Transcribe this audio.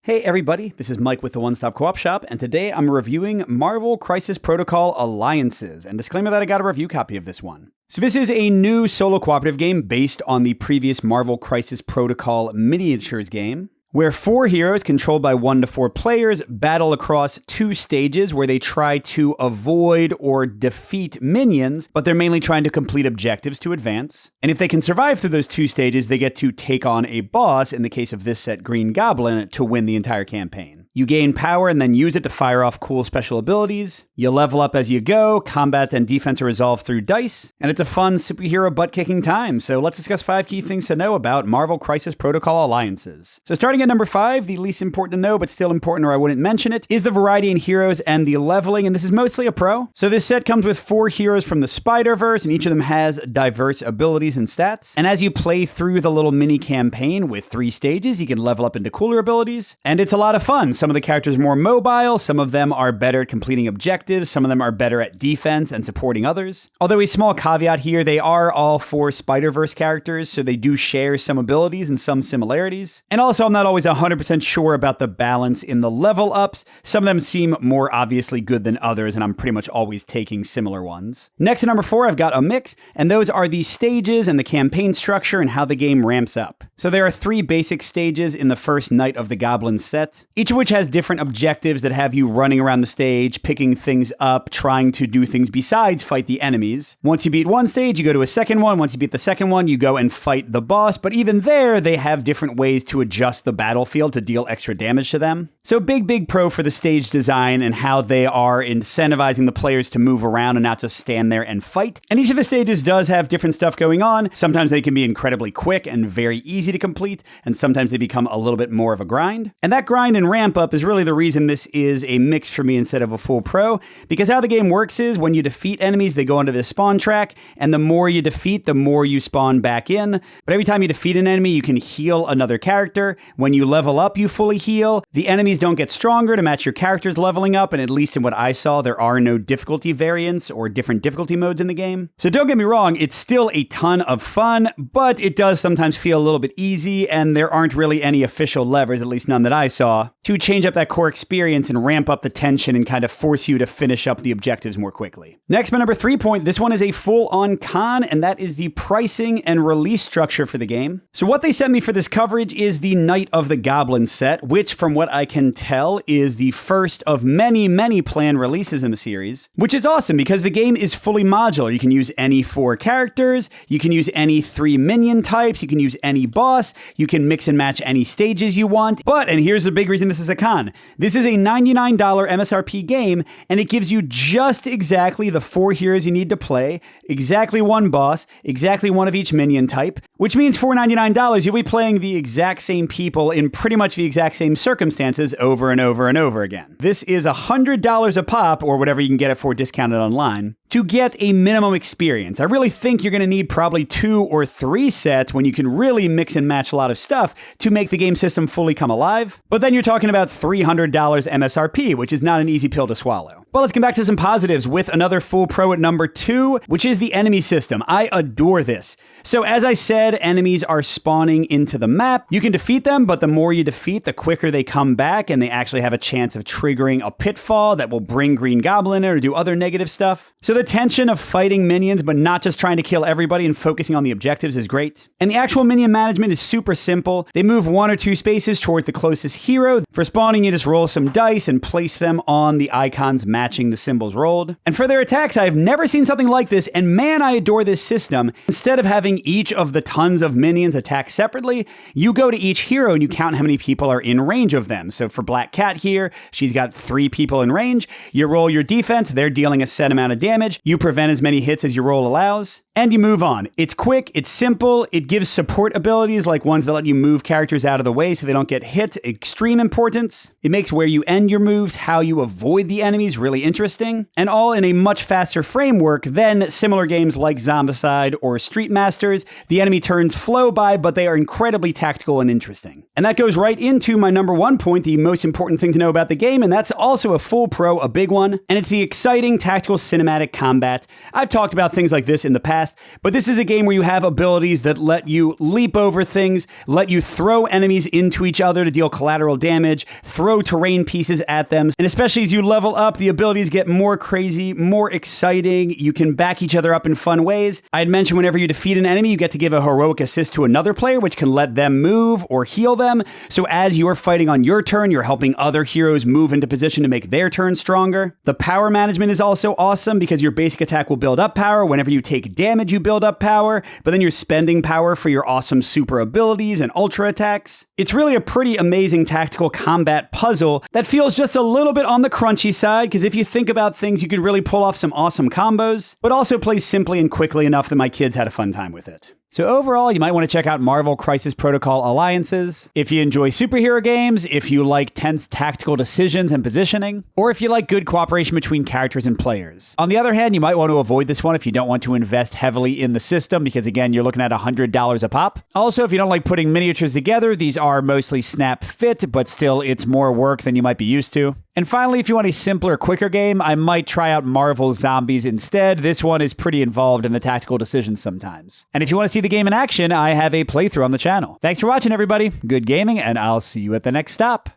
Hey everybody, this is Mike with the One Stop Co-op Shop, and today I'm reviewing Marvel Crisis Protocol Alliances, and disclaimer that I got a review copy of this one. So this is a new solo cooperative game based on the previous Marvel Crisis Protocol miniatures game, where 4 heroes controlled by 1 to 4 players battle across 2 stages where they try to avoid or defeat minions, but they're mainly trying to complete objectives to advance. And if they can survive through those 2 stages, they get to take on a boss, in the case of this set, Green Goblin, to win the entire campaign. You gain power and then use it to fire off cool special abilities. You level up as you go, combat and defense are resolved through dice, and it's a fun superhero butt-kicking time. So let's discuss 5 key things to know about Marvel Crisis Protocol Alliances. So starting at number 5, the least important to know, but still important or I wouldn't mention it, is the variety in heroes and the leveling, and this is mostly a pro. So this set comes with 4 heroes from the Spider-Verse, and each of them has diverse abilities and stats. And as you play through the little mini campaign with 3 stages, you can level up into cooler abilities, and it's a lot of fun. Some of the characters are more mobile, some of them are better at completing objectives, some of them are better at defense and supporting others. Although a small caveat here, they are all 4 Spider-Verse characters, so they do share some abilities and some similarities. And also, I'm not always 100% sure about the balance in the level ups. Some of them seem more obviously good than others, and I'm pretty much always taking similar ones. Next at number 4, I've got a mix, and those are the stages and the campaign structure and how the game ramps up. So there are 3 basic stages in the first night of the Goblin set, each of which has different objectives that have you running around the stage, picking things up, trying to do things besides fight the enemies. Once you beat one stage, you go to a second one. Once you beat the second one, you go and fight the boss. But even there, they have different ways to adjust the battlefield to deal extra damage to them. So big pro for the stage design and how they are incentivizing the players to move around and not just stand there and fight. And each of the stages does have different stuff going on. Sometimes they can be incredibly quick and very easy to complete, and sometimes they become a little bit more of a grind. And that grind and ramp up is really the reason this is a mix for me instead of a full pro, because how the game works is when you defeat enemies, they go onto this spawn track, and the more you defeat, the more you spawn back in. But every time you defeat an enemy, you can heal another character. When you level up, you fully heal. The enemies don't get stronger to match your character's leveling up, and at least in what I saw, there are no difficulty variants or different difficulty modes in the game. So don't get me wrong, it's still a ton of fun, but it does sometimes feel a little bit easy, and there aren't really any official levers, at least none that I saw, to change up that core experience and ramp up the tension and kind of force you to finish up the objectives more quickly. Next, my number 3 point, this one is a full-on con, and that is the pricing and release structure for the game. So what they sent me for this coverage is the Night of the Goblin set, which from what I can tell is the first of many planned releases in the series, which is awesome because the game is fully modular. You can use any 4 characters, you can use any 3 minion types, you can use any boss, you can mix and match any stages you want. But, and here's the big reason this is a con, this is a $99 MSRP game, and it gives you just exactly the 4 heroes you need to play, exactly 1 boss, exactly 1 of each minion type, which means for $99, you'll be playing the exact same people in pretty much the exact same circumstances over and over and over again. This is $100 a pop, or whatever you can get it for discounted online, to get a minimum experience. I really think you're going to need probably 2 or 3 sets when you can really mix and match a lot of stuff to make the game system fully come alive. But then you're talking about $300 MSRP, which is not an easy pill to swallow. But let's come back to some positives with another full pro at number 2, which is the enemy system. I adore this. So as I said, enemies are spawning into the map. You can defeat them, but the more you defeat, the quicker they come back, and they actually have a chance of triggering a pitfall that will bring Green Goblin in or do other negative stuff. So the tension of fighting minions, but not just trying to kill everybody and focusing on the objectives is great. And the actual minion management is super simple. They move 1 or 2 spaces toward the closest hero. For spawning, you just roll some dice and place them on the icons matching the symbols rolled. And for their attacks, I've never seen something like this, and man, I adore this system. Instead of having each of the tons of minions attack separately, you go to each hero and you count how many people are in range of them. So for Black Cat here, she's got 3 people in range. You roll your defense, they're dealing a set amount of damage. You prevent as many hits as your roll allows, and you move on. It's quick, it's simple, it gives support abilities like ones that let you move characters out of the way so they don't get hit, extreme importance. It makes where you end your moves, how you avoid the enemies really interesting, and all in a much faster framework than similar games like Zombicide or Street Masters. The enemy turns flow by, but they are incredibly tactical and interesting. And that goes right into my number 1 point, the most important thing to know about the game, and that's also a full pro, a big one, and it's the exciting tactical cinematic combat. I've talked about things like this in the past, fast, but this is a game where you have abilities that let you leap over things, let you throw enemies into each other to deal collateral damage, throw terrain pieces at them, and especially as you level up, the abilities get more crazy, more exciting. You can back each other up in fun ways. I had mentioned whenever you defeat an enemy, you get to give a heroic assist to another player, which can let them move or heal them. So as you're fighting on your turn, you're helping other heroes move into position to make their turn stronger. The power management is also awesome because your basic attack will build up power. Whenever you take damage, you build up power, but then you're spending power for your awesome super abilities and ultra attacks. It's really a pretty amazing tactical combat puzzle that feels just a little bit on the crunchy side, because if you think about things, you could really pull off some awesome combos, but also plays simply and quickly enough that my kids had a fun time with it. So overall, you might want to check out Marvel Crisis Protocol Alliances if you enjoy superhero games, if you like tense tactical decisions and positioning, or if you like good cooperation between characters and players. On the other hand, you might want to avoid this one if you don't want to invest heavily in the system, because again, you're looking at $100 a pop. Also, if you don't like putting miniatures together, these are mostly snap fit, but still it's more work than you might be used to. And finally, if you want a simpler, quicker game, I might try out Marvel Zombies instead. This one is pretty involved in the tactical decisions sometimes. And if you want to see the game in action, I have a playthrough on the channel. Thanks for watching, everybody. Good gaming, and I'll see you at the next stop.